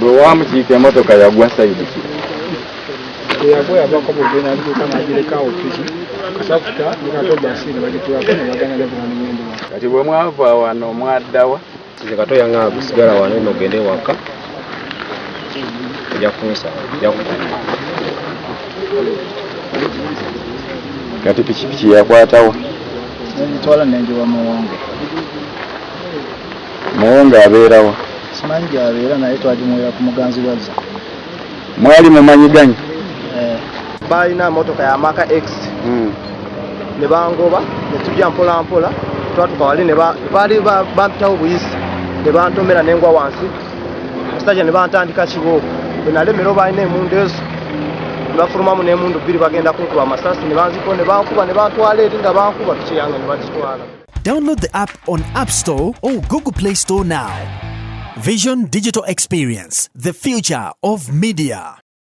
bwe wamukiika emmotoka yagwa sayidi ki? Yagwa yavako bugenda alituuka n'agirekawo piki kasakuta nekato basiini bagitulako ne bagenda nebula n'engendo. Kati bwe mwava wano mwaddawa? Nze kato yaŋŋamba gusigala wano nogende waka ojja kunsaba ojja kukuba. Kati pikipiki yakwatawa? Nagitwala nenjiwa Muwonge. Muwonge abeerawa? Simanyi gy'abeera naye twagimuwera ku muganzi wazza. Mwali mumanyiganye? Balina motoka ya Maka X ne bangoba ne tujja mpola mpola twatuka wali ne baali bampitawo buyisi ne bantomera n'engwa wansi mustajja ne bantandika kibooko bwe nalemera balina emundu ezo ne bafulumamu n'emundu bbiri bagenda kunkuba amasasi ne banziko ne bankuba ne bantwala eri nga bankuba piki yange ne bagitwala. Download the app on App Store or Google Play Store now. Vision Digital Experience, the future of media.